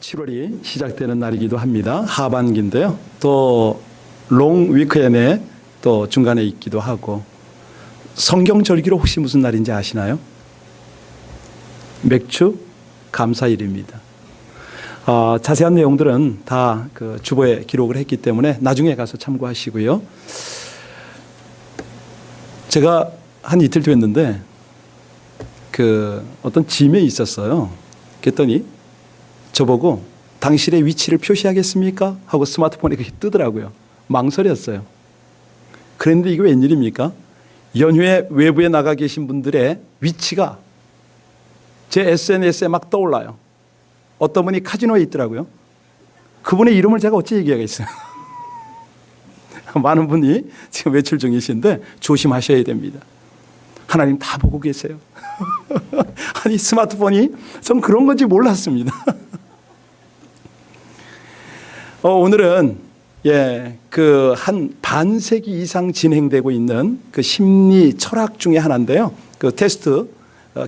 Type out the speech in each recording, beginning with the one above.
7월이 시작되는 날이기도 합니다. 하반기인데요. 또 롱 위크엔에 또 중간에 있기도 하고, 성경절기로 혹시 무슨 날인지 아시나요? 맥주 감사일입니다. 자세한 내용들은 다 그 주보에 기록을 했기 때문에 나중에 가서 참고하시고요. 제가 한 이틀 됐는데 그 어떤 짐에 있었어요. 그랬더니 저보고 당신의 위치를 표시하겠습니까? 하고 스마트폰에 그게 뜨더라고요. 망설였어요. 그런데 이게 웬일입니까? 연휴에 외부에 나가 계신 분들의 위치가 제 SNS에 막 떠올라요. 어떤 분이 카지노에 있더라고요. 그분의 이름을 제가 어찌 얘기하겠어요. 많은 분이 지금 외출 중이신데 조심하셔야 됩니다. 하나님 다 보고 계세요. 아니 스마트폰이 전 그런 건지 몰랐습니다. 오늘은 그 한 반세기 이상 진행되고 있는 그 심리 철학 중에 하나인데요. 그 테스트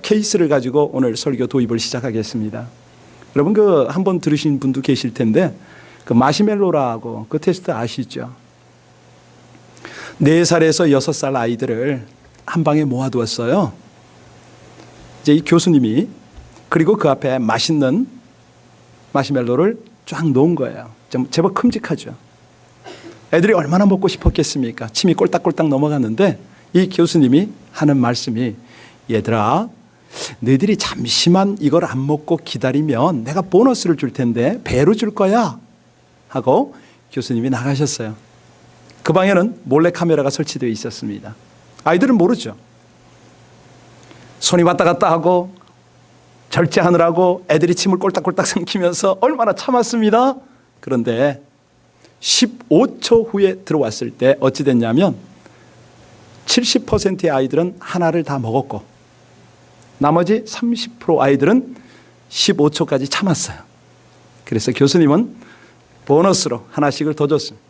케이스를 가지고 오늘 설교 도입을 시작하겠습니다. 여러분 그 한번 들으신 분도 계실 텐데 그 마시멜로라고 그 테스트 아시죠? 4살에서 6살 아이들을 한 방에 모아두었어요. 이제 이 교수님이 그리고 그 앞에 맛있는 마시멜로를 쫙 놓은 거예요. 제법 큼직하죠. 애들이 얼마나 먹고 싶었겠습니까? 침이 꼴딱꼴딱 넘어갔는데 이 교수님이 하는 말씀이, 얘들아 너희들이 잠시만 이걸 안 먹고 기다리면 내가 보너스를 줄 텐데 배로 줄 거야 하고 교수님이 나가셨어요. 그 방에는 몰래카메라가 설치되어 있었습니다. 아이들은 모르죠. 손이 왔다 갔다 하고 절제하느라고 애들이 침을 꼴딱꼴딱 삼키면서 얼마나 참았습니다. 그런데 15초 후에 들어왔을 때 어찌 됐냐면 70%의 아이들은 하나를 다 먹었고 나머지 30% 아이들은 15초까지 참았어요. 그래서 교수님은 보너스로 하나씩을 더 줬습니다.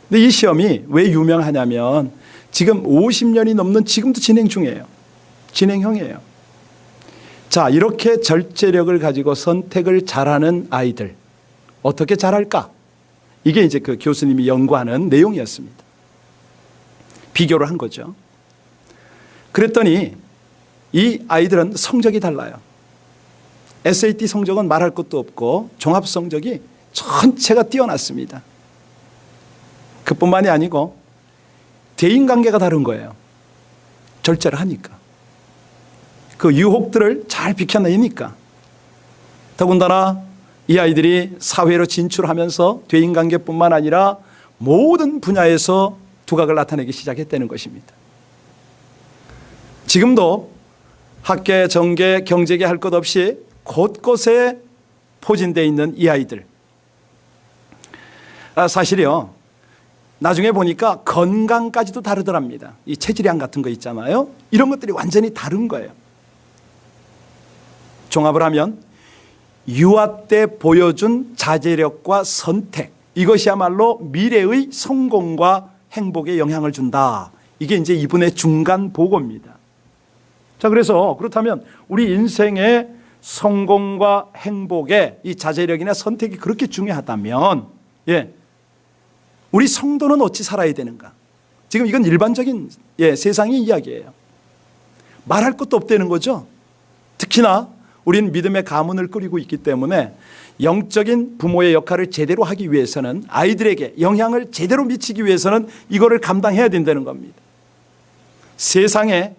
근데 이 시험이 왜 유명하냐면 지금 50년이 넘는 지금도 진행 중이에요. 진행형이에요. 자, 이렇게 절제력을 가지고 선택을 잘하는 아이들 어떻게 잘할까? 이게 이제 그 교수님이 연구하는 내용이었습니다. 비교를 한 거죠. 그랬더니 이 아이들은 성적이 달라요. SAT 성적은 말할 것도 없고 종합 성적이 전체가 뛰어났습니다. 그뿐만이 아니고 대인관계가 다른 거예요. 절제를 하니까. 그 유혹들을 잘 비켜내니까. 더군다나 이 아이들이 사회로 진출하면서 대인관계뿐만 아니라 모든 분야에서 두각을 나타내기 시작했다는 것입니다. 지금도 학계, 정계, 경제계 할 것 없이 곳곳에 포진되어 있는 이 아이들. 사실요, 나중에 보니까 건강까지도 다르더랍니다. 이 체질량 같은 거 있잖아요. 이런 것들이 완전히 다른 거예요. 종합을 하면 유아 때 보여준 자제력과 선택, 이것이야말로 미래의 성공과 행복에 영향을 준다. 이게 이제 이분의 중간 보고입니다. 자, 그래서 그렇다면 우리 인생의 성공과 행복에 이 자제력이나 선택이 그렇게 중요하다면, 우리 성도는 어찌 살아야 되는가? 지금 이건 일반적인 세상의 이야기예요. 말할 것도 없다는 거죠. 특히나 우리는 믿음의 가문을 꾸리고 있기 때문에 영적인 부모의 역할을 제대로 하기 위해서는, 아이들에게 영향을 제대로 미치기 위해서는 이거를 감당해야 된다는 겁니다. 세상에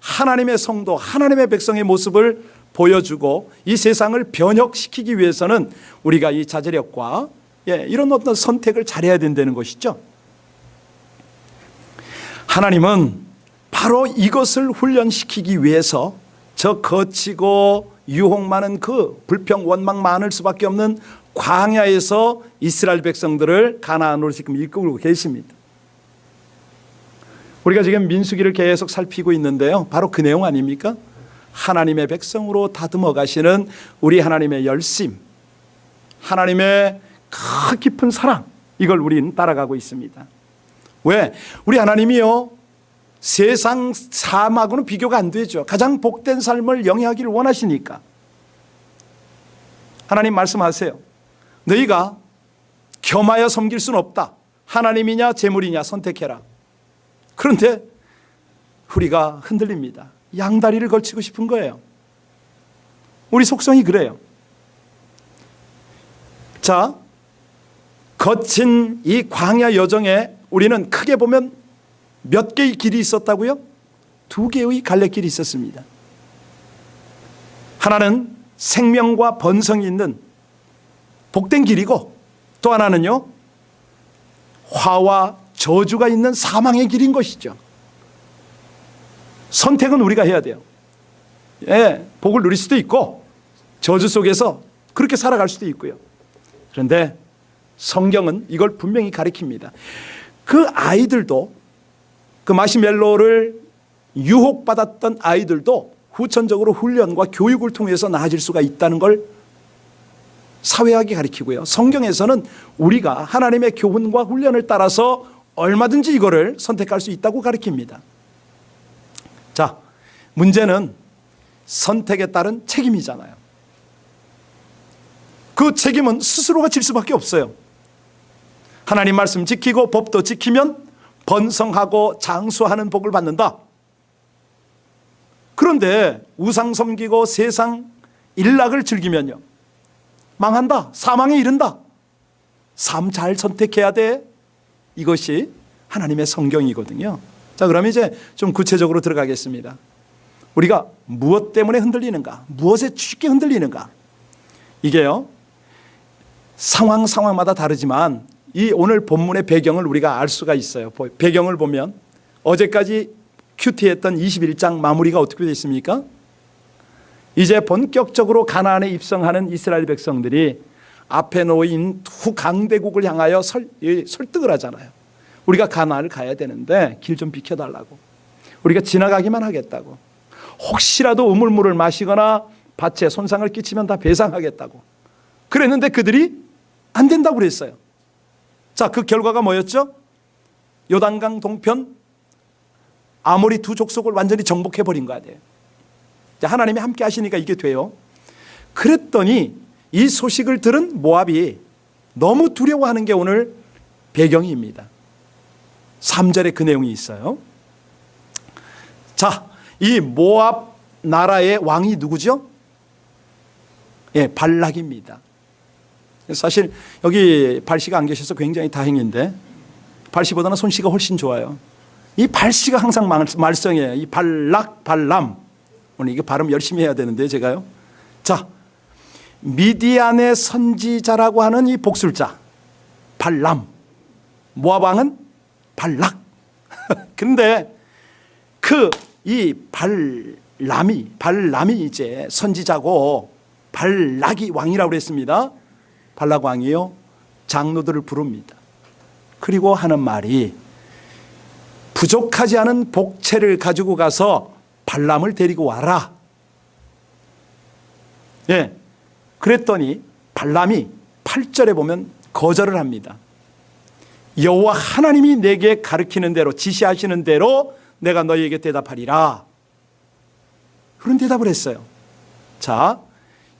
하나님의 성도, 하나님의 백성의 모습을 보여주고 이 세상을 변혁시키기 위해서는 우리가 이 자제력과 이런 어떤 선택을 잘해야 된다는 것이죠. 하나님은 바로 이것을 훈련시키기 위해서 저 거치고 유혹 많은 그 불평 원망 많을 수밖에 없는 광야에서 이스라엘 백성들을 가나안으로 지금 이끌고 계십니다. 우리가 지금 민수기를 계속 살피고 있는데요, 바로 그 내용 아닙니까? 하나님의 백성으로 다듬어 가시는 우리 하나님의 열심, 하나님의 그 깊은 사랑, 이걸 우리는 따라가고 있습니다. 왜? 우리 하나님이요, 세상 삶하고는 비교가 안 되죠. 가장 복된 삶을 영위하기를 원하시니까. 하나님 말씀하세요. 너희가 겸하여 섬길 수는 없다. 하나님이냐 재물이냐 선택해라. 그런데 우리가 흔들립니다. 양다리를 걸치고 싶은 거예요. 우리 속성이 그래요. 자, 거친 이 광야 여정에 우리는 크게 보면 몇 개의 길이 있었다고요? 2개의 갈래길이 있었습니다. 하나는 생명과 번성이 있는 복된 길이고, 또 하나는요 화와 저주가 있는 사망의 길인 것이죠. 선택은 우리가 해야 돼요. 예, 복을 누릴 수도 있고 저주 속에서 그렇게 살아갈 수도 있고요. 그런데 성경은 이걸 분명히 가리킵니다. 그 아이들도, 그 마시멜로를 유혹받았던 아이들도 후천적으로 훈련과 교육을 통해서 나아질 수가 있다는 걸 사회학이 가리키고요. 성경에서는 우리가 하나님의 교훈과 훈련을 따라서 얼마든지 이거를 선택할 수 있다고 가리킵니다. 자, 문제는 선택에 따른 책임이잖아요. 그 책임은 스스로가 질 수밖에 없어요. 하나님 말씀 지키고 법도 지키면 번성하고 장수하는 복을 받는다. 그런데 우상 섬기고 세상 일락을 즐기면요, 망한다. 사망에 이른다. 삶 잘 선택해야 돼. 이것이 하나님의 성경이거든요. 자, 그럼 이제 좀 구체적으로 들어가겠습니다. 우리가 무엇 때문에 흔들리는가? 무엇에 쉽게 흔들리는가? 이게요, 상황마다 다르지만 이 오늘 본문의 배경을 우리가 알 수가 있어요. 배경을 보면 어제까지 큐티했던 21장 마무리가 어떻게 되어 있습니까? 이제 본격적으로 가나안에 입성하는 이스라엘 백성들이 앞에 놓인 두 강대국을 향하여 설득을 하잖아요. 우리가 가나안을 가야 되는데 길 좀 비켜달라고. 우리가 지나가기만 하겠다고. 혹시라도 우물물을 마시거나 밭에 손상을 끼치면 다 배상하겠다고. 그랬는데 그들이 안 된다고 그랬어요. 자, 그 결과가 뭐였죠? 요단강 동편 아모리 두 족속을 완전히 정복해버린 거 아니에요. 하나님이 함께 하시니까 이게 돼요. 그랬더니 이 소식을 들은 모압이 너무 두려워하는 게 오늘 배경입니다. 3절에 그 내용이 있어요. 자, 이 모압 나라의 왕이 누구죠? 예, 발락입니다. 사실 여기 발씨가 안 계셔서 굉장히 다행인데, 발씨보다는 손씨가 훨씬 좋아요. 이 발씨가 항상 말썽이에요. 이 발락, 발람. 오늘 이거 발음 열심히 해야 되는데 제가요. 자, 미디안의 선지자라고 하는 이 복술자 발람, 모압 왕은 발락. 근데 이 발람이 이제 선지자고 발락이 왕이라고 그랬습니다. 발락 왕이요, 장로들을 부릅니다. 그리고 하는 말이 부족하지 않은 복채를 가지고 가서 발람을 데리고 와라. 예. 그랬더니 발람이 8절에 보면 거절을 합니다. 여호와 하나님이 내게 가르치는 대로, 지시하시는 대로 내가 너희에게 대답하리라. 그런 대답을 했어요. 자,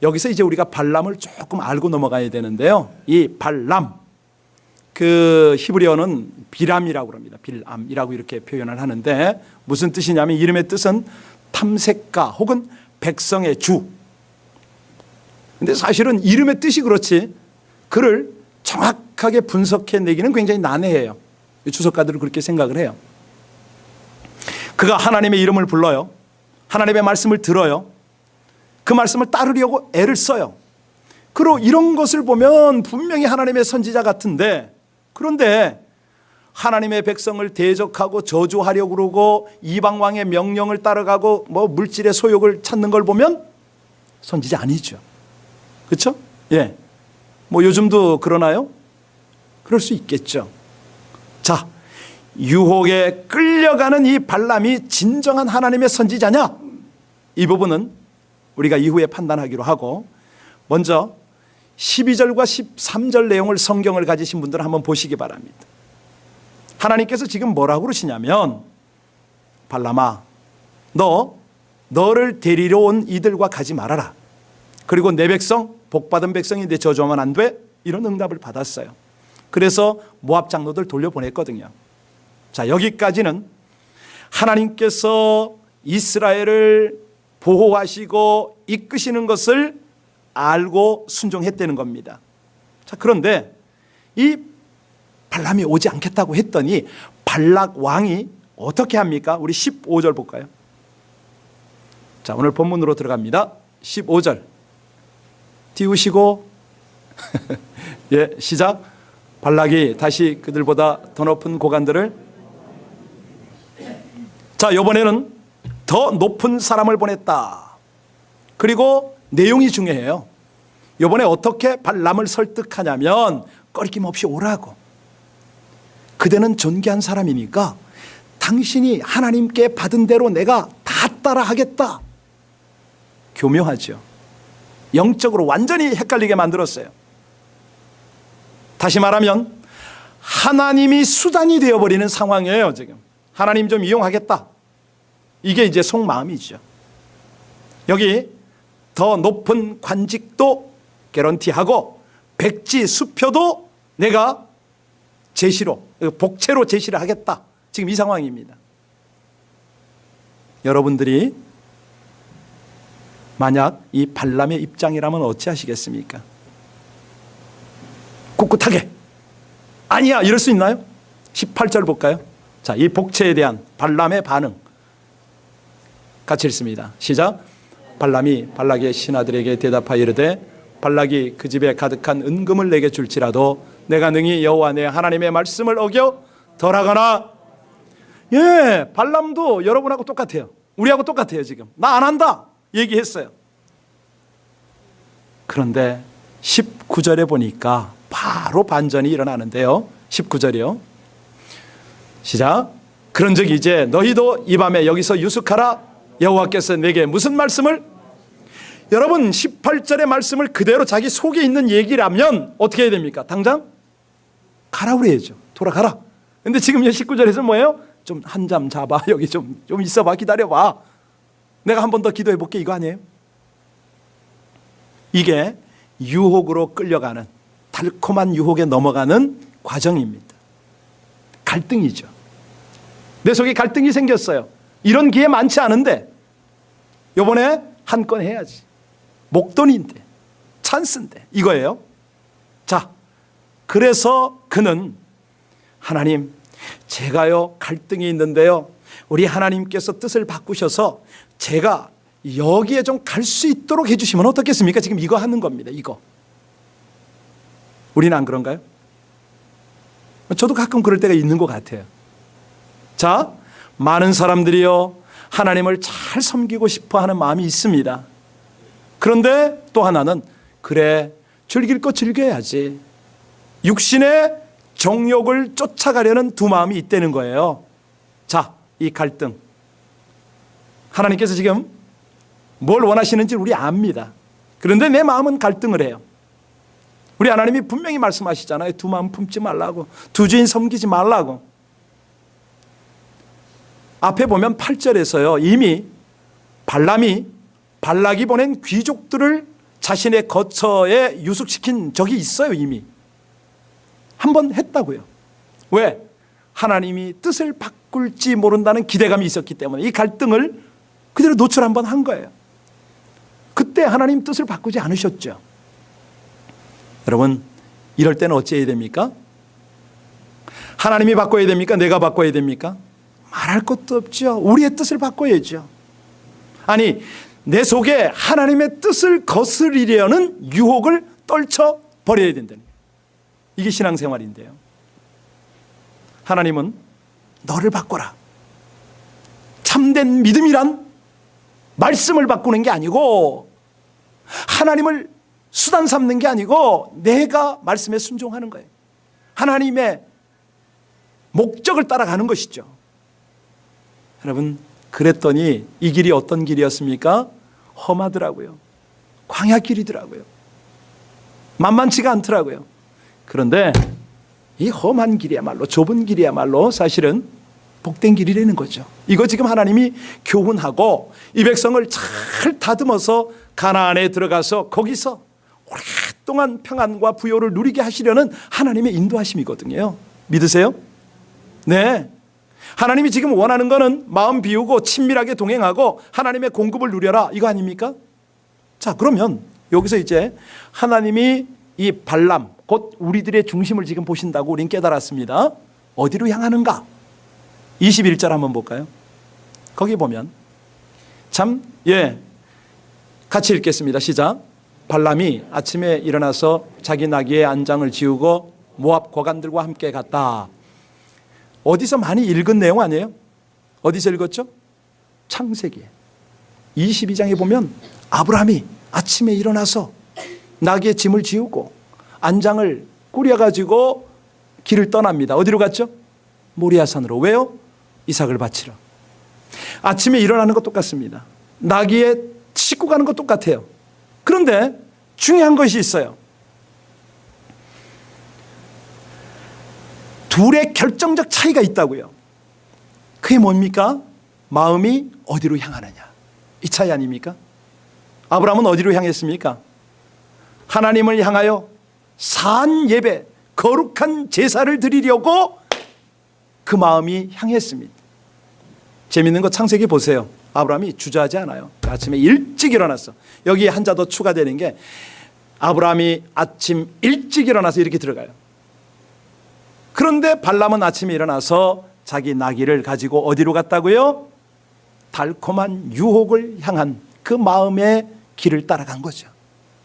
여기서 이제 우리가 발람을 조금 알고 넘어가야 되는데요. 이 발람, 그 히브리어는 비람이라고 합니다. 빌암이라고 이렇게 표현을 하는데 무슨 뜻이냐면 이름의 뜻은 탐색가 혹은 백성의 주. 근데 사실은 이름의 뜻이 그렇지 그를 정확하게 분석해 내기는 굉장히 난해해요. 주석가들은 그렇게 생각을 해요. 그가 하나님의 이름을 불러요. 하나님의 말씀을 들어요. 그 말씀을 따르려고 애를 써요. 그리고 이런 것을 보면 분명히 하나님의 선지자 같은데, 그런데 하나님의 백성을 대적하고 저주하려고 그러고 이방 왕의 명령을 따라가고 뭐 물질의 소욕을 찾는 걸 보면 선지자 아니죠. 그렇죠? 예. 뭐 요즘도 그러나요? 그럴 수 있겠죠. 자, 유혹에 끌려가는 이 발람이 진정한 하나님의 선지자냐? 이 부분은 우리가 이후에 판단하기로 하고, 먼저 12절과 13절 내용을 성경을 가지신 분들은 한번 보시기 바랍니다. 하나님께서 지금 뭐라고 그러시냐면, 발람아, 너를 데리러 온 이들과 가지 말아라. 그리고 내 백성 복받은 백성인데 저주하면 안 돼? 이런 응답을 받았어요. 그래서 모압 장로들 돌려보냈거든요. 자, 여기까지는 하나님께서 이스라엘을 보호하시고 이끄시는 것을 알고 순종했다는 겁니다. 자, 그런데 이 발람이 오지 않겠다고 했더니 발락 왕이 어떻게 합니까? 우리 15절 볼까요? 자, 오늘 본문으로 들어갑니다. 15절 띄우시고 예, 시작. 발락이 다시 그들보다 더 높은 고관들을, 자, 이번에는 더 높은 사람을 보냈다. 그리고 내용이 중요해요. 이번에 어떻게 발람을 설득하냐면 꺼리낌 없이 오라고. 그대는 존귀한 사람이니까 당신이 하나님께 받은 대로 내가 다 따라 하겠다. 교묘하죠. 영적으로 완전히 헷갈리게 만들었어요. 다시 말하면 하나님이 수단이 되어버리는 상황이에요. 지금 하나님 좀 이용하겠다. 이게 이제 속마음이죠. 여기 더 높은 관직도 개런티하고 백지 수표도 내가 제시로, 복채로 제시를 하겠다. 지금 이 상황입니다. 여러분들이 만약 이 발람의 입장이라면 어찌하시겠습니까? 꿋꿋하게 아니야 이럴 수 있나요? 18절 볼까요? 자, 이 복채에 대한 발람의 반응 같이 읽습니다. 시작. 발람이 발락의 신하들에게 대답하여 이르되 발락이 그 집에 가득한 은금을 내게 줄지라도 내가 능히 여호와 내 하나님의 말씀을 어겨 덜하거나. 예, 발람도 여러분하고 똑같아요. 우리하고 똑같아요. 지금 나 안 한다 얘기했어요. 그런데 19절에 보니까 바로 반전이 일어나는데요. 19절이요. 시작. 그런즉 이제 너희도 이 밤에 여기서 유숙하라. 여호와께서 내게 무슨 말씀을, 여러분 18절의 말씀을 그대로 자기 속에 있는 얘기라면 어떻게 해야 됩니까? 당장 가라 그래야죠. 돌아가라. 근데 지금 19절에서 뭐예요? 좀 한잠 자봐. 여기 좀 있어봐. 기다려봐. 내가 한 번 더 기도해 볼게. 이거 아니에요? 이게 유혹으로 끌려가는, 달콤한 유혹에 넘어가는 과정입니다. 갈등이죠. 내 속에 갈등이 생겼어요. 이런 기회 많지 않은데 이번에 한 건 해야지. 목돈인데, 찬스인데 이거예요. 자, 그래서 그는 하나님, 제가요 갈등이 있는데요, 우리 하나님께서 뜻을 바꾸셔서 제가 여기에 좀 갈 수 있도록 해주시면 어떻겠습니까? 지금 이거 하는 겁니다. 이거. 우리는 안 그런가요? 저도 가끔 그럴 때가 있는 것 같아요. 자, 많은 사람들이요 하나님을 잘 섬기고 싶어 하는 마음이 있습니다. 그런데 또 하나는 그래 즐길 거 즐겨야지, 육신의 정욕을 쫓아가려는 두 마음이 있다는 거예요. 자, 이 갈등, 하나님께서 지금 뭘 원하시는지 우리 압니다. 그런데 내 마음은 갈등을 해요. 우리 하나님이 분명히 말씀하시잖아요. 두 마음 품지 말라고, 두 주인 섬기지 말라고. 앞에 보면 8절에서요 이미 발락이 보낸 귀족들을 자신의 거처에 유숙시킨 적이 있어요. 이미 한번 했다고요. 왜? 하나님이 뜻을 바꿀지 모른다는 기대감이 있었기 때문에 이 갈등을 그대로 노출 한번 한 거예요. 그때 하나님 뜻을 바꾸지 않으셨죠. 여러분, 이럴 때는 어찌해야 됩니까? 하나님이 바꿔야 됩니까? 내가 바꿔야 됩니까? 말할 것도 없죠. 우리의 뜻을 바꿔야죠. 아니, 내 속에 하나님의 뜻을 거스리려는 유혹을 떨쳐버려야 된다는 거예요. 이게 신앙생활인데요. 하나님은 너를 바꿔라. 참된 믿음이란 말씀을 바꾸는 게 아니고, 하나님을 수단 삼는 게 아니고 내가 말씀에 순종하는 거예요. 하나님의 목적을 따라가는 것이죠. 여러분, 그랬더니 이 길이 어떤 길이었습니까? 험하더라고요. 광야길이더라고요. 만만치가 않더라고요. 그런데 이 험한 길이야말로, 좁은 길이야말로 사실은 복된 길이라는 거죠. 이거 지금 하나님이 교훈하고 이 백성을 잘 다듬어서 가나안에 들어가서 거기서 오랫동안 평안과 부요를 누리게 하시려는 하나님의 인도하심이거든요. 믿으세요? 네. 하나님이 지금 원하는 거는 마음 비우고 친밀하게 동행하고 하나님의 공급을 누려라, 이거 아닙니까? 자, 그러면 여기서 이제 하나님이 이 발람, 곧 우리들의 중심을 지금 보신다고 우린 깨달았습니다. 어디로 향하는가? 21절 한번 볼까요? 거기 보면 참, 같이 읽겠습니다. 시작. 발람이 아침에 일어나서 자기 나귀의 안장을 지우고 모압 거간들과 함께 갔다. 어디서 많이 읽은 내용 아니에요? 어디서 읽었죠? 창세기 22장에 보면 아브라함이 아침에 일어나서 나귀의 짐을 지우고 안장을 꾸려가지고 길을 떠납니다. 어디로 갔죠? 모리아산으로. 왜요? 이삭을 바치러. 아침에 일어나는 것 똑같습니다. 나귀에 싣고 가는 것 똑같아요. 그런데 중요한 것이 있어요. 둘의 결정적 차이가 있다고요. 그게 뭡니까? 마음이 어디로 향하느냐, 이 차이 아닙니까? 아브라함은 어디로 향했습니까? 하나님을 향하여 산 예배, 거룩한 제사를 드리려고 그 마음이 향했습니다. 재밌는 거 창세기 보세요. 아브라함이 주저하지 않아요. 아침에 일찍 일어났어. 여기에 한자 더 추가되는 게 아브라함이 아침 일찍 일어나서 이렇게 들어가요. 그런데 발람은 아침에 일어나서 자기 나귀를 가지고 어디로 갔다고요? 달콤한 유혹을 향한 그 마음의 길을 따라간 거죠.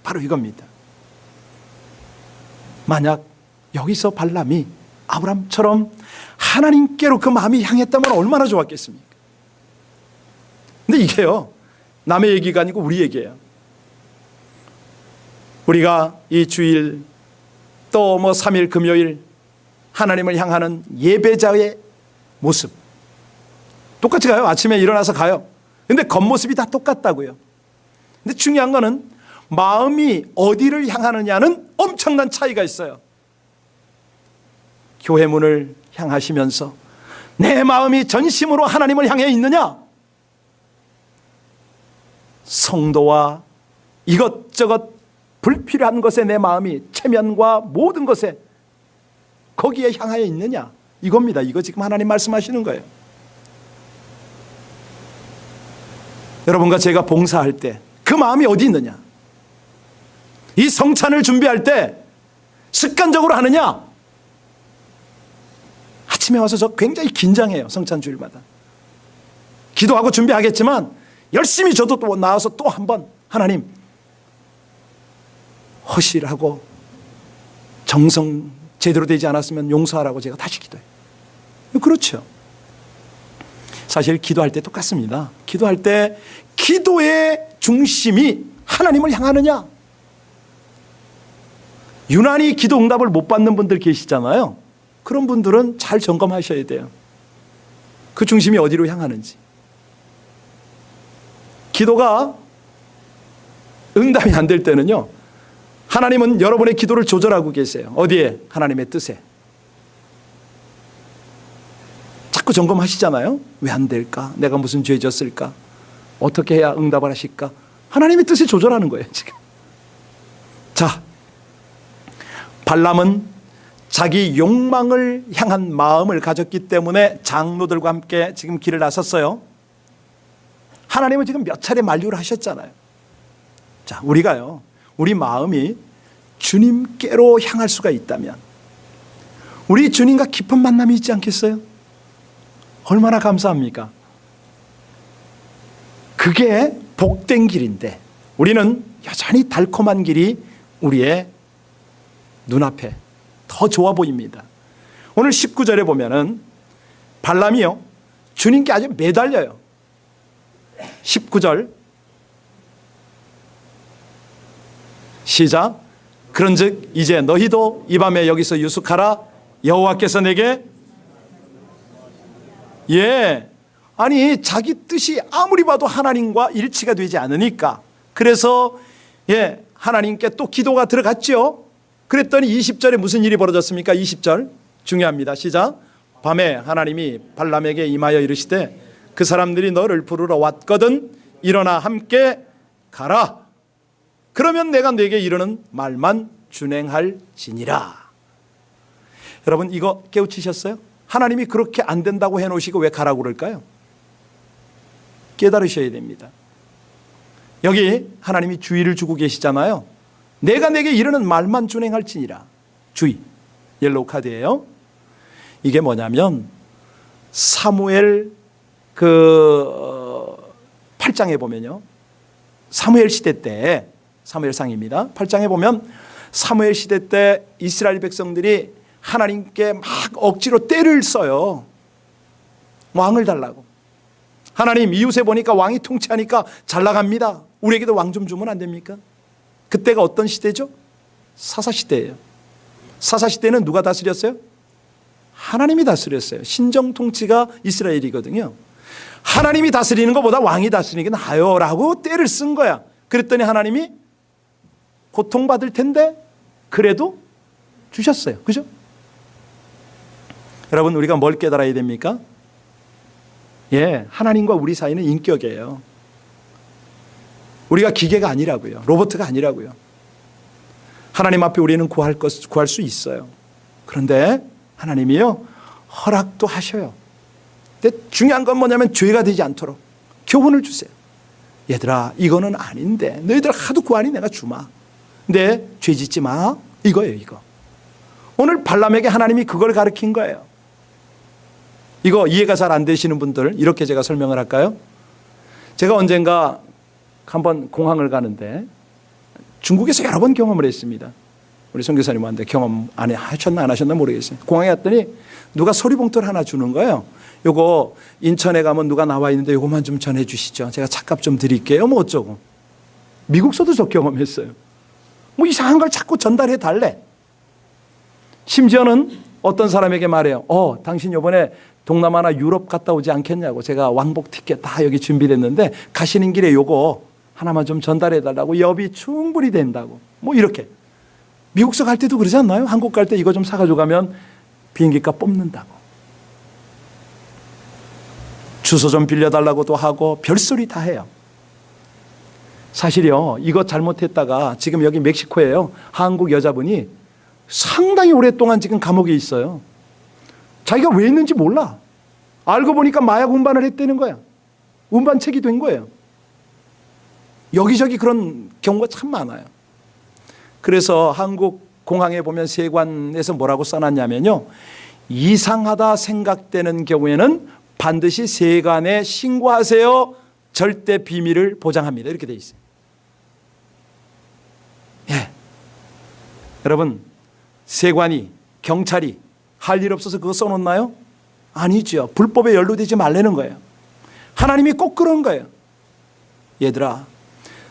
바로 이겁니다. 만약 여기서 발람이 아브라함처럼 하나님께로 그 마음이 향했다면 얼마나 좋았겠습니까? 근데 이게요, 남의 얘기가 아니고 우리 얘기예요. 우리가 이 주일 또 3일 금요일 하나님을 향하는 예배자의 모습 똑같이 가요. 아침에 일어나서 가요. 근데 겉모습이 다 똑같다고요. 근데 중요한 거는 마음이 어디를 향하느냐는 엄청난 차이가 있어요. 교회 문을 향하시면서 내 마음이 전심으로 하나님을 향해 있느냐? 성도와 이것저것 불필요한 것에 내 마음이 체면과 모든 것에 거기에 향하여 있느냐, 이겁니다. 이거 지금 하나님 말씀하시는 거예요. 여러분과 제가 봉사할 때 그 마음이 어디 있느냐, 이 성찬을 준비할 때 습관적으로 하느냐. 아침에 와서 저 굉장히 긴장해요. 성찬 주일마다 기도하고 준비하겠지만 열심히 저도 또 나와서 또 한 번 하나님 허실하고 정성 제대로 되지 않았으면 용서하라고 제가 다시 기도해요. 그렇죠. 사실 기도할 때 똑같습니다. 기도할 때 기도의 중심이 하나님을 향하느냐. 유난히 기도 응답을 못 받는 분들 계시잖아요. 그런 분들은 잘 점검하셔야 돼요. 그 중심이 어디로 향하는지. 기도가 응답이 안 될 때는요, 하나님은 여러분의 기도를 조절하고 계세요. 어디에? 하나님의 뜻에. 자꾸 점검하시잖아요. 왜 안 될까? 내가 무슨 죄 졌을까? 어떻게 해야 응답을 하실까? 하나님의 뜻에 조절하는 거예요, 지금. 자, 발람은 자기 욕망을 향한 마음을 가졌기 때문에 장로들과 함께 지금 길을 나섰어요. 하나님은 지금 몇 차례 만류를 하셨잖아요. 자, 우리가요, 우리 마음이 주님께로 향할 수가 있다면 우리 주님과 깊은 만남이 있지 않겠어요? 얼마나 감사합니까? 그게 복된 길인데 우리는 여전히 달콤한 길이 우리의 눈앞에 더 좋아 보입니다. 오늘 19절에 보면은 발람이요, 주님께 아주 매달려요. 19절 시작. 그런즉 이제 너희도 이 밤에 여기서 유숙하라. 여호와께서 내게 아니 자기 뜻이 아무리 봐도 하나님과 일치가 되지 않으니까 그래서 하나님께 또 기도가 들어갔죠. 그랬더니 20절에 무슨 일이 벌어졌습니까? 20절 중요합니다. 시작. 밤에 하나님이 발람에게 임하여 이르시되 그 사람들이 너를 부르러 왔거든 일어나 함께 가라. 그러면 내가 네게 이르는 말만 준행할지니라. 여러분 이거 깨우치셨어요? 하나님이 그렇게 안 된다고 해놓으시고 왜 가라고 그럴까요? 깨달으셔야 됩니다. 여기 하나님이 주의를 주고 계시잖아요. 내가 내게 이르는 말만 준행할지니라. 주의, 옐로우 카드예요. 이게 뭐냐면 사무엘 8장에 보면요, 사무엘 시대 때, 사무엘상입니다. 8장에 보면 사무엘 시대 때 이스라엘 백성들이 하나님께 막 억지로 때를 써요. 왕을 달라고. 하나님 이웃에 보니까 왕이 통치하니까 잘 나갑니다. 우리에게도 왕 좀 주면 안 됩니까? 그때가 어떤 시대죠? 사사시대예요. 사사시대는 누가 다스렸어요? 하나님이 다스렸어요. 신정통치가 이스라엘이거든요. 하나님이 다스리는 것보다 왕이 다스리는 게 나아요 라고 때를 쓴 거야. 그랬더니 하나님이 고통받을 텐데 그래도 주셨어요. 그죠? 여러분 우리가 뭘 깨달아야 됩니까? 예, 하나님과 우리 사이는 인격이에요. 우리가 기계가 아니라고요. 로봇가 아니라고요. 하나님 앞에 우리는 구할 수 있어요. 그런데 하나님이요, 허락도 하셔요. 근데 중요한 건 뭐냐면 죄가 되지 않도록 교훈을 주세요. 얘들아 이거는 아닌데 너희들 하도 구하니 내가 주마. 근데 죄 짓지 마. 이거예요. 이거. 오늘 발람에게 하나님이 그걸 가르친 거예요. 이거 이해가 잘 안 되시는 분들 이렇게 제가 설명을 할까요? 제가 언젠가 한번 공항을 가는데 중국에서 여러 번 경험을 했습니다. 우리 선교사님한테 경험 안 하셨나 안 하셨나 모르겠어요. 공항에 갔더니 누가 소리봉투를 하나 주는 거예요. 요거 인천에 가면 누가 나와 있는데 요거만 좀 전해 주시죠. 제가 차값 좀 드릴게요. 뭐 어쩌고. 미국서도 저 경험했어요. 뭐 이상한 걸 자꾸 전달해 달래. 심지어는 어떤 사람에게 말해요. 당신 요번에 동남아나 유럽 갔다 오지 않겠냐고. 제가 왕복 티켓 다 여기 준비됐는데 가시는 길에 요거 하나만 좀 전달해 달라고. 여비 충분히 된다고. 뭐 이렇게. 미국서 갈 때도 그러지 않나요? 한국 갈 때 이거 좀 사가지고 가면 비행기값 뽑는다고. 주소 좀 빌려달라고도 하고 별소리 다 해요. 사실요, 이거 잘못했다가 지금 여기 멕시코에요, 한국 여자분이 상당히 오랫동안 지금 감옥에 있어요. 자기가 왜 있는지 몰라. 알고 보니까 마약 운반을 했다는 거야. 운반책이 된 거예요. 여기저기 그런 경우가 참 많아요. 그래서 한국 공항에 보면 세관에서 뭐라고 써놨냐면요, 이상하다 생각되는 경우에는 반드시 세관에 신고하세요. 절대 비밀을 보장합니다. 이렇게 돼 있어요. 예. 여러분, 세관이, 경찰이 할 일 없어서 그거 써놓나요? 아니죠. 불법에 연루되지 말라는 거예요. 하나님이 꼭 그런 거예요. 얘들아,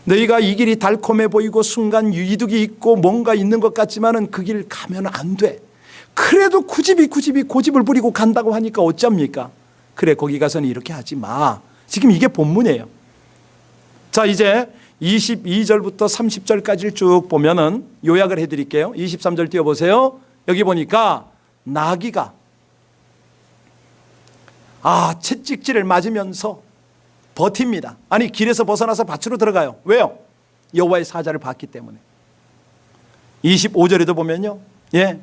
너희가 이 길이 달콤해 보이고 순간 이득이 있고 뭔가 있는 것 같지만은 그 길 가면 안 돼. 그래도 고집을 부리고 간다고 하니까 어쩝니까? 그래, 거기 가서는 이렇게 하지 마. 지금 이게 본문이에요. 자, 이제 22절부터 30절까지를 쭉 보면은 요약을 해드릴게요. 23절 띄워보세요. 여기 보니까 나귀가 채찍질을 맞으면서 버팁니다. 아니, 길에서 벗어나서 밭으로 들어가요. 왜요? 여호와의 사자를 봤기 때문에. 25절에도 보면요, 예,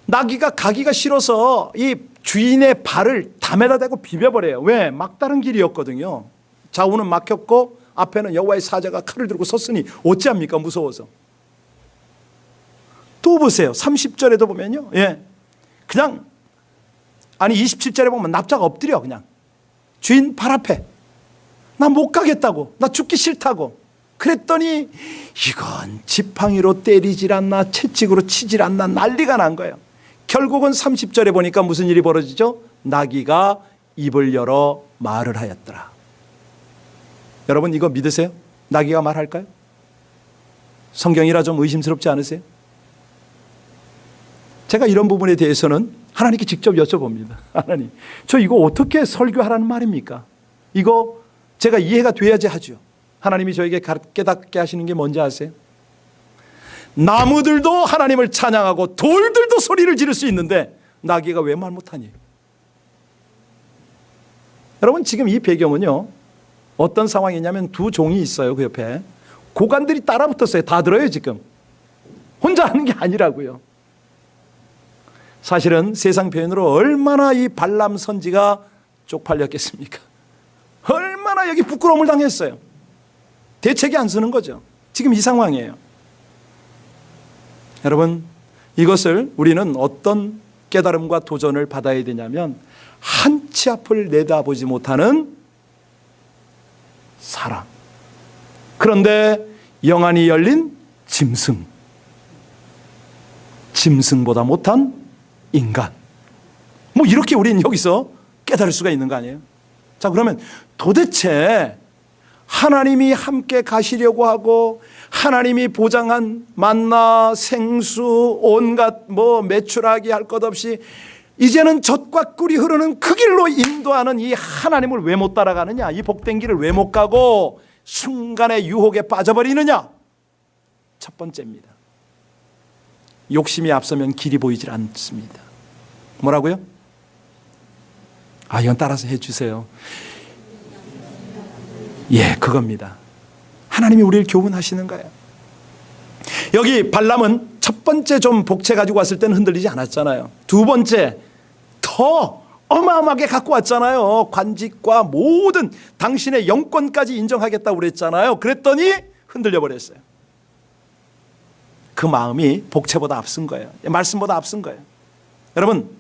나귀가 가기가 싫어서 이 주인의 발을 담에다 대고 비벼버려요. 왜? 막다른 길이었거든요. 좌우는 막혔고 앞에는 여호와의 사자가 칼을 들고 섰으니 어찌합니까? 무서워서. 또 보세요. 30절에도 보면요, 예, 그냥, 아니 27절에 보면 납작 엎드려. 그냥 주인 발 앞에 나 못 가겠다고, 나 죽기 싫다고. 그랬더니 이건 지팡이로 때리질 않나 채찍으로 치질 않나 난리가 난 거예요. 결국은 30절에 보니까 무슨 일이 벌어지죠? 나귀가 입을 열어 말을 하였더라. 여러분 이거 믿으세요? 나귀가 말할까요? 성경이라 좀 의심스럽지 않으세요? 제가 이런 부분에 대해서는 하나님께 직접 여쭤봅니다. 하나님, 저 이거 어떻게 설교하라는 말입니까? 이거 제가 이해가 돼야지 하죠. 하나님이 저에게 깨닫게 하시는 게 뭔지 아세요? 나무들도 하나님을 찬양하고 돌들도 소리를 지를 수 있는데 나귀가 왜 말 못하니? 여러분, 지금 이 배경은요, 어떤 상황이냐면 두 종이 있어요. 그 옆에 고관들이 따라붙었어요. 다 들어요. 지금 혼자 하는 게 아니라고요. 사실은 세상 표현으로 얼마나 이 발람 선지가 쪽팔렸겠습니까? 얼마나 여기 부끄러움을 당했어요. 대책이 안 쓰는 거죠. 지금 이 상황이에요. 여러분, 이것을 우리는 어떤 깨달음과 도전을 받아야 되냐면, 한치 앞을 내다보지 못하는 사람, 그런데 영안이 열린 짐승, 짐승보다 못한 인간, 뭐 이렇게 우리는 여기서 깨달을 수가 있는 거 아니에요? 자, 그러면 도대체 하나님이 함께 가시려고 하고 하나님이 보장한 만나, 생수, 온갖 메추라기 할 것 없이 이제는 젖과 꿀이 흐르는 그 길로 인도하는 이 하나님을 왜 못 따라가느냐? 이 복된 길을 왜 못 가고 순간의 유혹에 빠져버리느냐? 첫 번째입니다. 욕심이 앞서면 길이 보이질 않습니다. 뭐라고요? 이건 따라서 해주세요. 예, 그겁니다. 하나님이 우리를 교훈하시는 거예요. 여기 발람은 첫 번째 좀 복채 가지고 왔을 때는 흔들리지 않았잖아요. 두 번째 더 어마어마하게 갖고 왔잖아요. 관직과 모든 당신의 영권까지 인정하겠다고 그랬잖아요. 그랬더니 흔들려 버렸어요. 그 마음이 복채보다 앞선 거예요. 말씀보다 앞선 거예요. 여러분,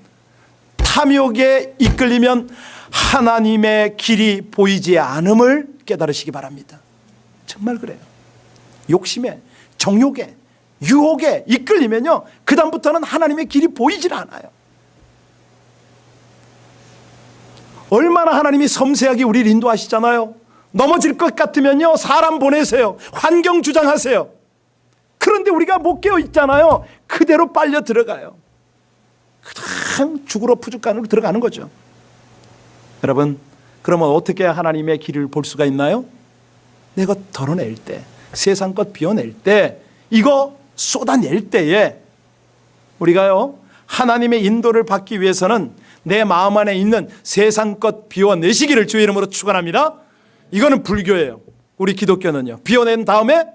탐욕에 이끌리면 하나님의 길이 보이지 않음을 깨달으시기 바랍니다. 정말 그래요. 욕심에, 정욕에, 유혹에 이끌리면요, 그 다음부터는 하나님의 길이 보이질 않아요. 얼마나 하나님이 섬세하게 우리를 인도하시잖아요. 넘어질 것 같으면요, 사람 보내세요. 환경 주장하세요. 그런데 우리가 못 깨어 있잖아요. 그대로 빨려 들어가요. 그냥 죽으러 푸죽간으로 들어가는 거죠. 여러분, 그러면 어떻게 하나님의 길을 볼 수가 있나요? 내가 덜어낼 때, 세상 것 비워낼 때, 이거 쏟아낼 때에 우리가요, 하나님의 인도를 받기 위해서는 내 마음 안에 있는 세상 것 비워내시기를 주의 이름으로 축원합니다. 이거는 불교예요. 우리 기독교는요, 비워낸 다음에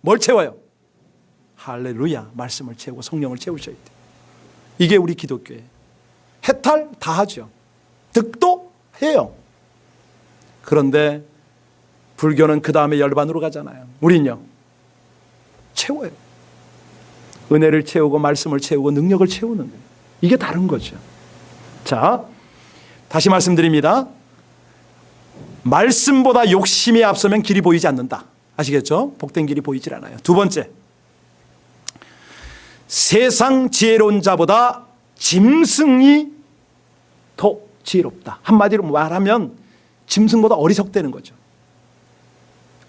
뭘 채워요? 할렐루야, 말씀을 채우고 성령을 채우셔야 돼요. 이게 우리 기독교예요. 해탈 다 하죠. 득도 해요. 그런데 불교는 그 다음에 열반으로 가잖아요. 우린요, 채워요. 은혜를 채우고 말씀을 채우고 능력을 채우는 거예요. 이게 다른 거죠. 자, 다시 말씀드립니다. 말씀보다 욕심이 앞서면 길이 보이지 않는다. 아시겠죠? 복된 길이 보이질 않아요. 두 번째, 세상 지혜로운 자보다 짐승이 더 지혜롭다. 한마디로 말하면 짐승보다 어리석다는 거죠.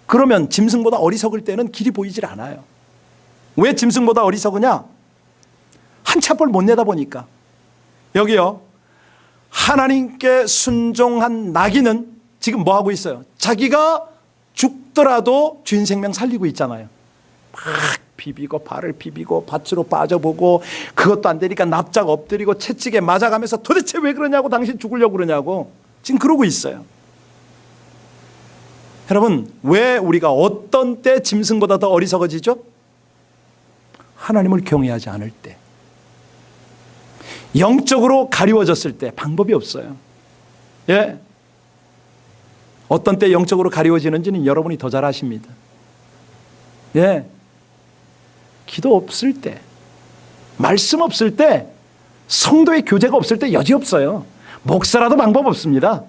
그러면 짐승보다 어리석을 때는 길이 보이질 않아요. 왜 짐승보다 어리석으냐? 한치 앞을 못 내다보니까. 여기요, 하나님께 순종한 나귀는 지금 뭐 하고 있어요? 자기가 죽더라도 주인 생명 살리고 있잖아요. 막 비비고 발을 비비고 밭으로 빠져보고 그것도 안 되니까 납작 엎드리고 채찍에 맞아가면서 도대체 왜 그러냐고, 당신 죽으려고 그러냐고 지금 그러고 있어요. 여러분, 왜 우리가 어떤 때 짐승보다 더 어리석어지죠? 하나님을 경외하지 않을 때, 영적으로 가리워졌을 때. 방법이 없어요. 예, 어떤 때 영적으로 가리워지는지는 여러분이 더 잘 아십니다. 예, 기도 없을 때, 말씀 없을 때, 성도의 교제가 없을 때 여지없어요. 목사라도 방법 없습니다.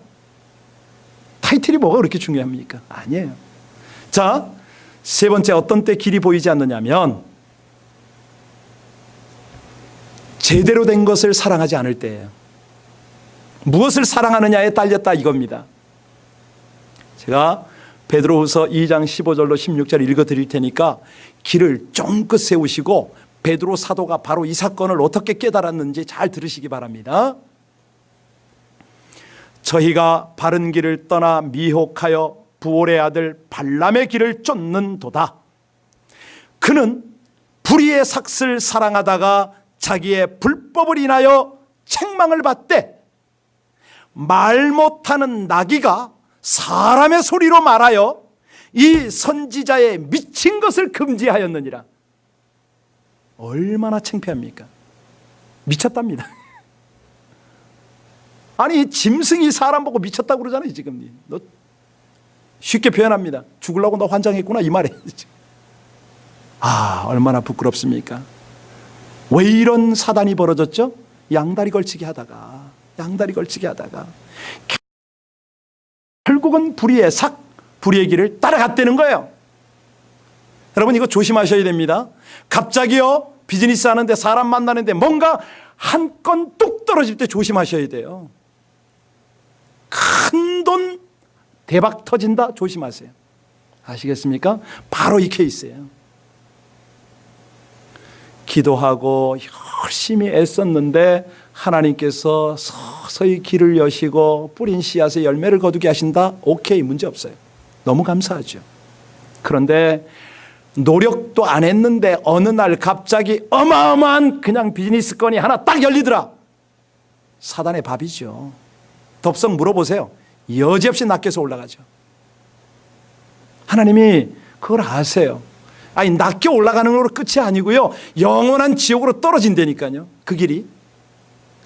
타이틀이 뭐가 그렇게 중요합니까? 아니에요. 자, 세 번째, 어떤 때 길이 보이지 않느냐면 제대로 된 것을 사랑하지 않을 때예요. 무엇을 사랑하느냐에 딸렸다 이겁니다. 제가 베드로후서 2장 15절로 16절 읽어드릴 테니까 길을 쫑긋 세우시고 베드로 사도가 바로 이 사건을 어떻게 깨달았는지 잘 들으시기 바랍니다. 저희가 바른 길을 떠나 미혹하여 부올의 아들 발람의 길을 쫓는도다. 그는 불의의 삭을 사랑하다가 자기의 불법을 인하여 책망을 받되 말 못하는 나귀가 사람의 소리로 말하여 이 선지자의 미친 것을 금지하였느니라. 얼마나 창피합니까? 미쳤답니다. 아니 짐승이 사람 보고 미쳤다고 그러잖아요. 지금 너 쉽게 표현합니다. 죽으려고 너 환장했구나 이 말이에요. 아, 얼마나 부끄럽습니까? 왜 이런 사단이 벌어졌죠? 양다리 걸치기 하다가 결국은 불의의 삭, 불의의 길을 따라갔다는 거예요. 여러분 이거 조심하셔야 됩니다. 갑자기요 비즈니스 하는데 사람 만나는데 뭔가 한 건 뚝 떨어질 때 조심하셔야 돼요. 큰 돈 대박 터진다 조심하세요. 아시겠습니까? 바로 이 케이스예요. 기도하고 열심히 애썼는데 하나님께서 서서히 길을 여시고 뿌린 씨앗의 열매를 거두게 하신다. 오케이, 문제 없어요. 너무 감사하죠. 그런데 노력도 안 했는데 어느 날 갑자기 어마어마한 그냥 비즈니스 건이 하나 딱 열리더라. 사단의 밥이죠. 덥석 물어보세요. 여지없이 낚여서 올라가죠. 하나님이 그걸 아세요. 아니 낚여 올라가는 걸로 끝이 아니고요, 영원한 지옥으로 떨어진다니까요. 그 길이.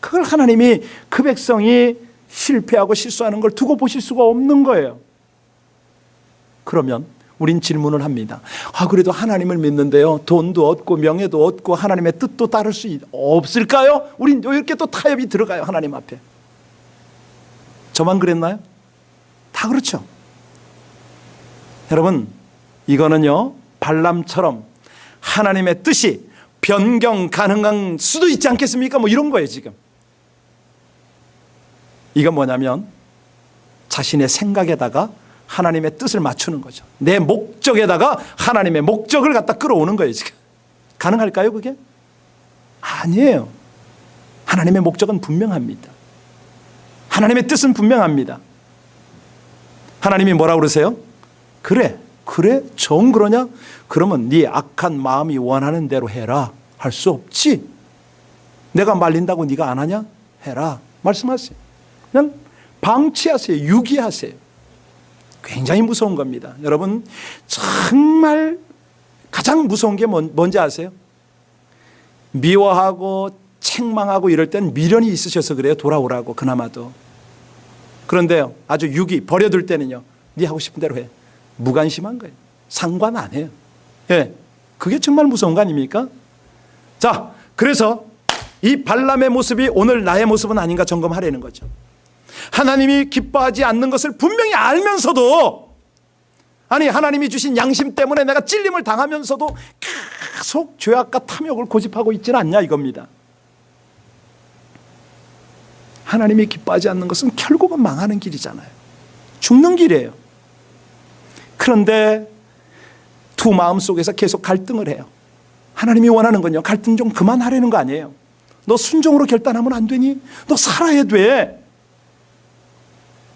그걸 하나님이 그 백성이 실패하고 실수하는 걸 두고 보실 수가 없는 거예요. 그러면 우린 질문을 합니다. 아, 그래도 하나님을 믿는데요, 돈도 얻고 명예도 얻고 하나님의 뜻도 따를 수 없을까요? 우린 이렇게 또 타협이 들어가요. 하나님 앞에. 저만 그랬나요? 다 그렇죠. 여러분 이거는요 발람처럼 하나님의 뜻이 변경 가능한 수도 있지 않겠습니까? 뭐 이런 거예요 지금. 이건 뭐냐면 자신의 생각에다가 하나님의 뜻을 맞추는 거죠. 내 목적에다가 하나님의 목적을 갖다 끌어오는 거예요 지금. 가능할까요 그게? 아니에요. 하나님의 목적은 분명합니다. 하나님의 뜻은 분명합니다. 하나님이 뭐라고 그러세요? 그래 정 그러냐? 그러면 네 악한 마음이 원하는 대로 해라. 할 수 없지. 내가 말린다고 네가 안 하냐? 해라. 말씀하세요. 그냥 방치하세요. 유기하세요. 굉장히 무서운 겁니다. 여러분 정말 가장 무서운 게 뭔지 아세요? 미워하고 책망하고 이럴 땐 미련이 있으셔서 그래요. 돌아오라고 그나마도. 그런데요 아주 유기 버려둘 때는요, 네 하고 싶은 대로 해. 무관심한 거예요. 상관 안 해요. 예, 그게 정말 무서운 거 아닙니까? 자, 그래서 이 발람의 모습이 오늘 나의 모습은 아닌가 점검하려는 거죠. 하나님이 기뻐하지 않는 것을 분명히 알면서도, 아니 하나님이 주신 양심 때문에 내가 찔림을 당하면서도 계속 죄악과 탐욕을 고집하고 있지는 않냐 이겁니다. 하나님이 기뻐하지 않는 것은 결국은 망하는 길이잖아요. 죽는 길이에요. 그런데 두 마음 속에서 계속 갈등을 해요. 하나님이 원하는 건요, 갈등 좀 그만하려는 거 아니에요. 너 순종으로 결단하면 안 되니? 너 살아야 돼.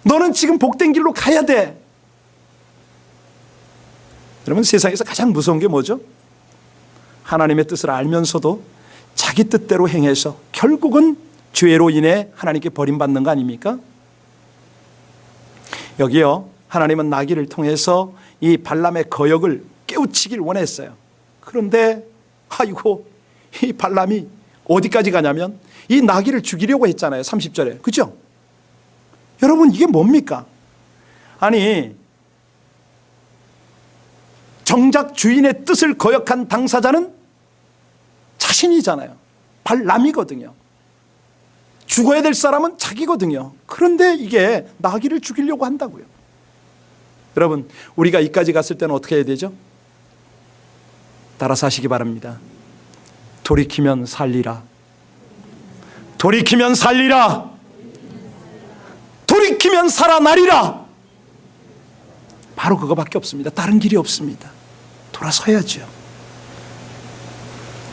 너는 지금 복된 길로 가야 돼. 여러분 세상에서 가장 무서운 게 뭐죠? 하나님의 뜻을 알면서도 자기 뜻대로 행해서 결국은 죄로 인해 하나님께 버림받는 거 아닙니까? 여기요 하나님은 나귀를 통해서 이 발람의 거역을 깨우치길 원했어요. 그런데 아이고 이 발람이 어디까지 가냐면 이 나귀를 죽이려고 했잖아요. 30절에. 그죠? 여러분 이게 뭡니까? 아니 정작 주인의 뜻을 거역한 당사자는 자신이잖아요. 발람이거든요. 죽어야 될 사람은 자기거든요. 그런데 이게 나귀를 죽이려고 한다고요. 여러분 우리가 이까지 갔을 때는 어떻게 해야 되죠? 따라서 하시기 바랍니다. 돌이키면 살리라. 돌이키면 살리라. 돌이키면 살아나리라. 바로 그거밖에 없습니다. 다른 길이 없습니다. 돌아서야죠.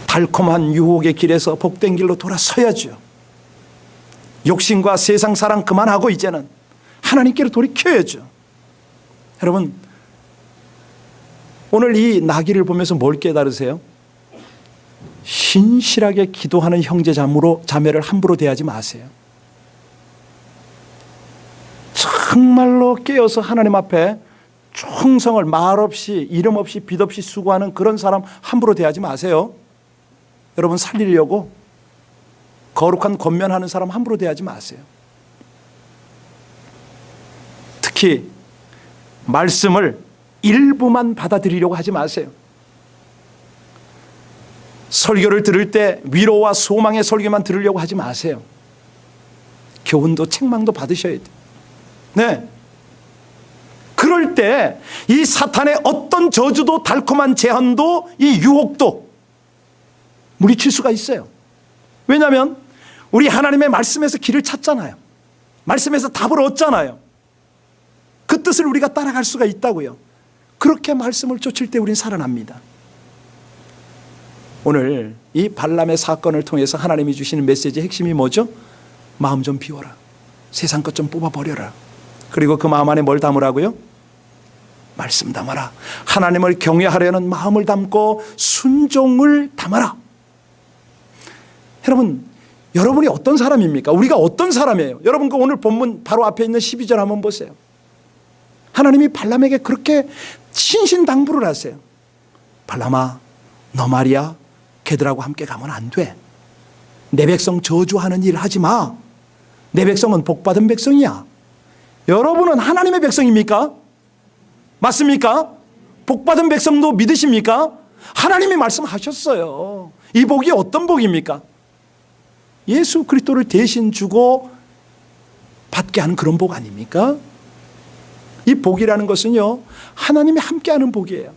달콤한 유혹의 길에서 복된 길로 돌아서야죠. 욕심과 세상 사랑 그만하고 이제는 하나님께로 돌이켜야죠. 여러분 오늘 이 나귀를 보면서 뭘 깨달으세요? 진실하게 기도하는 형제 자매를 함부로 대하지 마세요. 정말로 깨어서 하나님 앞에 충성을 말없이 이름 없이 빚 없이 수고하는 그런 사람 함부로 대하지 마세요. 여러분 살리려고 거룩한 권면하는 사람 함부로 대하지 마세요. 특히 말씀을 일부만 받아들이려고 하지 마세요. 설교를 들을 때 위로와 소망의 설교만 들으려고 하지 마세요. 교훈도 책망도 받으셔야 돼요. 네. 그럴 때 이 사탄의 어떤 저주도 달콤한 제한도 이 유혹도 물리칠 수가 있어요. 왜냐하면 우리 하나님의 말씀에서 길을 찾잖아요. 말씀에서 답을 얻잖아요. 그 뜻을 우리가 따라갈 수가 있다고요. 그렇게 말씀을 쫓을 때 우린 살아납니다. 오늘 이 발람의 사건을 통해서 하나님이 주시는 메시지의 핵심이 뭐죠? 마음 좀 비워라. 세상 것 좀 뽑아버려라. 그리고 그 마음 안에 뭘 담으라고요? 말씀 담아라. 하나님을 경외하려는 마음을 담고 순종을 담아라. 여러분, 여러분이 어떤 사람입니까? 우리가 어떤 사람이에요? 여러분 그 오늘 본문 바로 앞에 있는 12절 한번 보세요. 하나님이 발람에게 그렇게 신신당부를 하세요. 발람아, 너 말이야 걔들하고 함께 가면 안 돼. 내 백성 저주하는 일 하지 마. 내 백성은 복받은 백성이야. 여러분은 하나님의 백성입니까? 맞습니까? 복받은 백성도 믿으십니까? 하나님이 말씀하셨어요. 이 복이 어떤 복입니까? 예수 그리스도를 대신 주고 받게 하는 그런 복 아닙니까? 이 복이라는 것은요, 하나님이 함께하는 복이에요.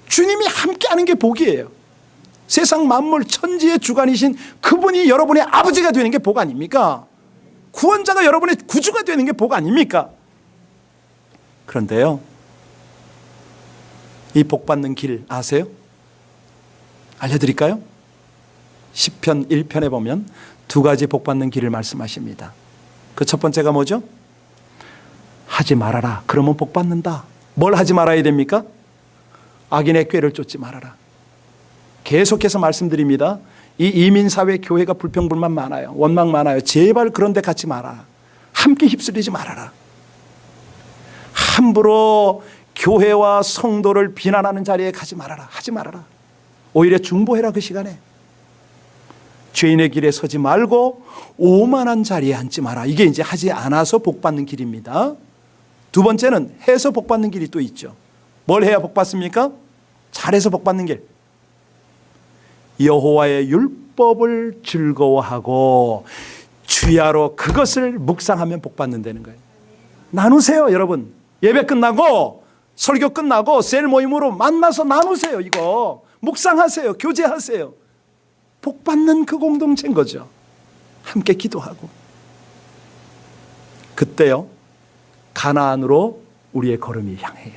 주님이 함께하는 게 복이에요. 세상 만물 천지의 주관이신 그분이 여러분의 아버지가 되는 게 복 아닙니까? 구원자가 여러분의 구주가 되는 게 복 아닙니까? 그런데요, 이 복 받는 길 아세요? 알려드릴까요? 시편 1편에 보면 두 가지 복 받는 길을 말씀하십니다. 그 첫 번째가 뭐죠? 하지 말아라. 그러면 복 받는다. 뭘 하지 말아야 됩니까? 악인의 꾀를 쫓지 말아라. 계속해서 말씀드립니다. 이 이민사회 교회가 불평불만 많아요. 원망 많아요. 제발 그런 데 같이 말아라. 함께 휩쓸리지 말아라. 함부로 교회와 성도를 비난하는 자리에 가지 말아라. 하지 말아라. 오히려 중보해라. 그 시간에 죄인의 길에 서지 말고 오만한 자리에 앉지 마라. 이게 이제 하지 않아서 복 받는 길입니다. 두 번째는 해서 복 받는 길이 또 있죠. 뭘 해야 복 받습니까? 잘해서 복 받는 길. 여호와의 율법을 즐거워하고 주야로 그것을 묵상하면 복 받는다는 거예요. 나누세요, 여러분. 예배 끝나고 설교 끝나고 셀 모임으로 만나서 나누세요. 이거 묵상하세요. 교제하세요. 복 받는 그 공동체인 거죠. 함께 기도하고. 그때요, 가나안으로 우리의 걸음이 향해.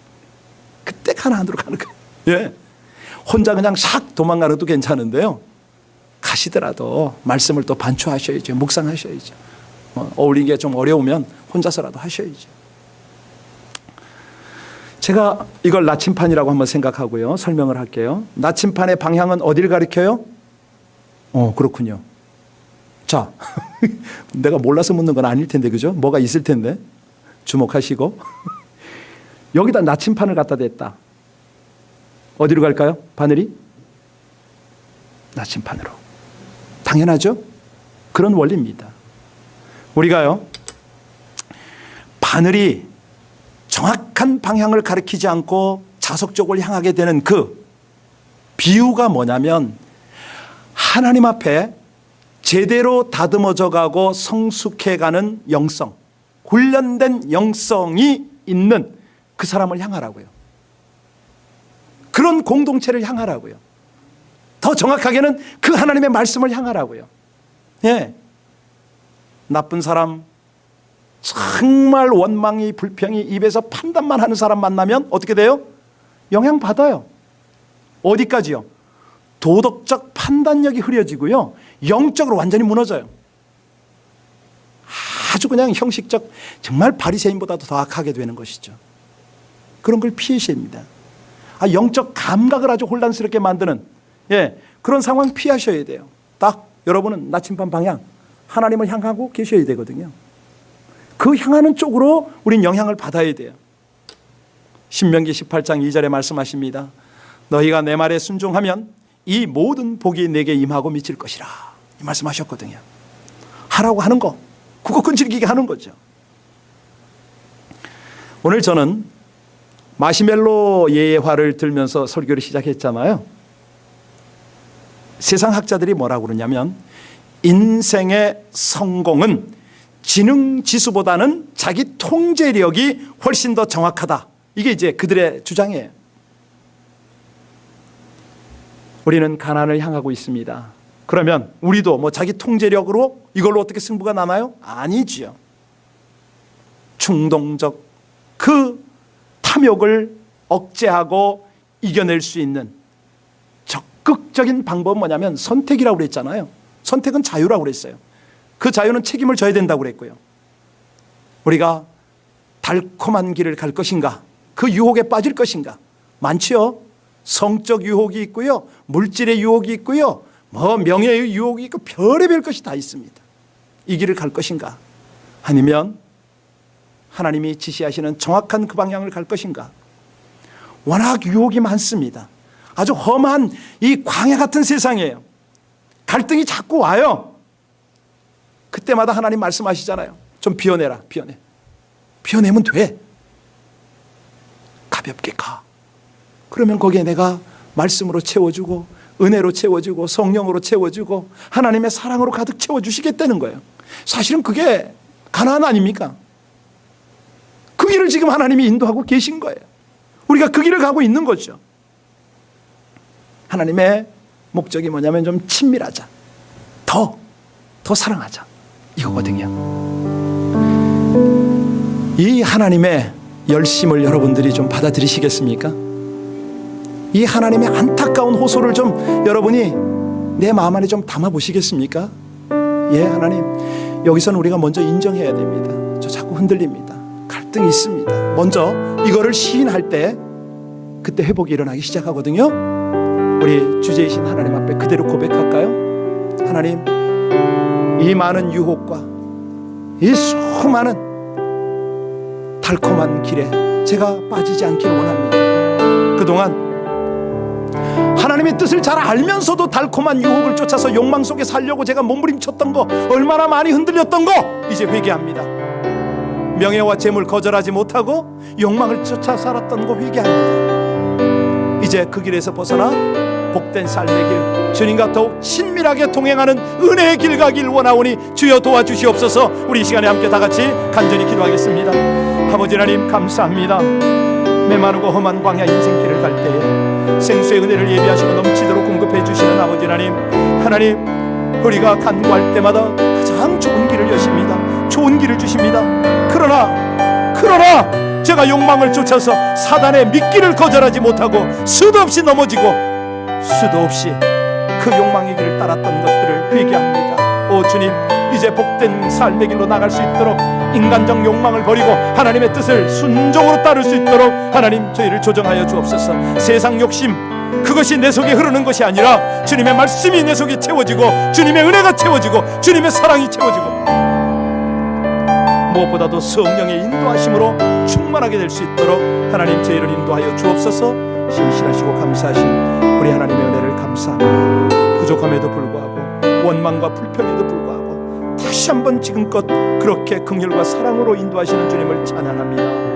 그때 가나안으로 가는 거예요. 예. 혼자 그냥 샥 도망가는 것도 괜찮은데요, 가시더라도 말씀을 또 반추하셔야죠. 묵상하셔야죠. 어울리기가 좀 어려우면 혼자서라도 하셔야죠. 제가 이걸 나침판이라고 한번 생각하고요, 설명을 할게요. 나침판의 방향은 어디를 가리켜요? 그렇군요. 자, 내가 몰라서 묻는 건 아닐 텐데, 그죠? 뭐가 있을 텐데. 주목하시고. 여기다 나침판을 갖다 댔다. 어디로 갈까요? 바늘이? 나침판으로. 당연하죠? 그런 원리입니다. 우리가요, 바늘이 정확한 방향을 가리키지 않고 자석 쪽을 향하게 되는 그 비유가 뭐냐면, 하나님 앞에 제대로 다듬어져 가고 성숙해 가는 영성, 훈련된 영성이 있는 그 사람을 향하라고요. 그런 공동체를 향하라고요. 더 정확하게는 그 하나님의 말씀을 향하라고요. 예. 나쁜 사람, 정말 원망이 불평이 입에서 판단만 하는 사람 만나면 어떻게 돼요? 영향받아요. 어디까지요? 도덕적 판단력이 흐려지고요, 영적으로 완전히 무너져요. 아주 그냥 형식적, 정말 바리새인보다도 더 악하게 되는 것이죠. 그런 걸 피하셔야 합니다. 영적 감각을 아주 혼란스럽게 만드는 예, 그런 상황 피하셔야 돼요. 딱 여러분은 나침반 방향 하나님을 향하고 계셔야 되거든요. 그 향하는 쪽으로 우린 영향을 받아야 돼요. 신명기 18장 2절에 말씀하십니다. 너희가 내 말에 순종하면 이 모든 복이 내게 임하고 미칠 것이라, 이 말씀하셨거든요. 하라고 하는 거, 그거 끈질기게 하는 거죠. 오늘 저는 마시멜로 예화를 들면서 설교를 시작했잖아요. 세상 학자들이 뭐라고 그러냐면 인생의 성공은 지능 지수보다는 자기 통제력이 훨씬 더 정확하다. 이게 이제 그들의 주장이에요. 우리는 가난을 향하고 있습니다. 그러면 우리도 뭐 자기 통제력으로 이걸로 어떻게 승부가 나나요? 아니지요. 충동적 그 탐욕을 억제하고 이겨낼 수 있는 적극적인 방법은 뭐냐면 선택이라고 그랬잖아요. 선택은 자유라고 그랬어요. 그 자유는 책임을 져야 된다고 그랬고요. 우리가 달콤한 길을 갈 것인가, 그 유혹에 빠질 것인가. 많지요. 성적 유혹이 있고요, 물질의 유혹이 있고요, 뭐 명예의 유혹이 있고 별의별 것이 다 있습니다. 이 길을 갈 것인가, 아니면 하나님이 지시하시는 정확한 그 방향을 갈 것인가. 워낙 유혹이 많습니다. 아주 험한 이 광야 같은 세상이에요. 갈등이 자꾸 와요. 그때마다 하나님 말씀하시잖아요. 좀 비워내라. 비워내면 돼. 가볍게 가. 그러면 거기에 내가 말씀으로 채워주고 은혜로 채워주고 성령으로 채워주고 하나님의 사랑으로 가득 채워주시겠다는 거예요. 사실은 그게 가나안 아닙니까? 그 길을 지금 하나님이 인도하고 계신 거예요. 우리가 그 길을 가고 있는 거죠. 하나님의 목적이 뭐냐면 좀 친밀하자, 더 사랑하자, 이거거든요. 이 하나님의 열심을 여러분들이 좀 받아들이시겠습니까? 이 하나님의 안타까운 호소를 좀 여러분이 내 마음 안에 좀 담아 보시겠습니까? 예, 하나님, 여기서는 우리가 먼저 인정해야 됩니다. 저 자꾸 흔들립니다. 갈등이 있습니다. 먼저 이거를 시인할 때 그때 회복이 일어나기 시작하거든요. 우리 주제이신 하나님 앞에 그대로 고백할까요? 하나님, 이 많은 유혹과 이 수많은 달콤한 길에 제가 빠지지 않기를 원합니다. 그동안 하나님의 뜻을 잘 알면서도 달콤한 유혹을 쫓아서 욕망 속에 살려고 제가 몸부림쳤던 거, 얼마나 많이 흔들렸던 거 이제 회개합니다. 명예와 재물 거절하지 못하고 욕망을 쫓아 살았던 거 회개합니다. 이제 그 길에서 벗어나 복된 삶의 길, 주님과 더욱 친밀하게 동행하는 은혜의 길 가길 원하오니 주여 도와주시옵소서. 우리 이 시간에 함께 다 같이 간절히 기도하겠습니다. 아버지 하나님, 감사합니다. 메마르고 험한 광야 인생길을 갈 때에 생수의 은혜를 예비하시고 넘치도록 공급해 주시는 아버지 하나님, 우리가 간구할 때마다 가장 좋은 길을 여십니다. 좋은 길을 주십니다. 그러나 제가 욕망을 쫓아서 사단의 미끼를 거절하지 못하고 수도 없이 넘어지고 수도 없이 그 욕망의 길을 따랐던 것들을 회개합니다. 오 주님, 이제 복된 삶의 길로 나갈 수 있도록 인간적 욕망을 버리고 하나님의 뜻을 순종으로 따를 수 있도록 하나님 저희를 조정하여 주옵소서. 세상 욕심, 그것이 내 속에 흐르는 것이 아니라 주님의 말씀이 내 속에 채워지고 주님의 은혜가 채워지고 주님의 사랑이 채워지고 무엇보다도 성령의 인도하심으로 충만하게 될 수 있도록 하나님 저희를 인도하여 주옵소서. 신실하시고 감사하신 우리 하나님의 은혜를 감사합니다. 부족함에도 불구하고 원망과 불평에도 불구하고 다시 한번 지금껏 그렇게 긍휼과 사랑으로 인도하시는 주님을 찬양합니다.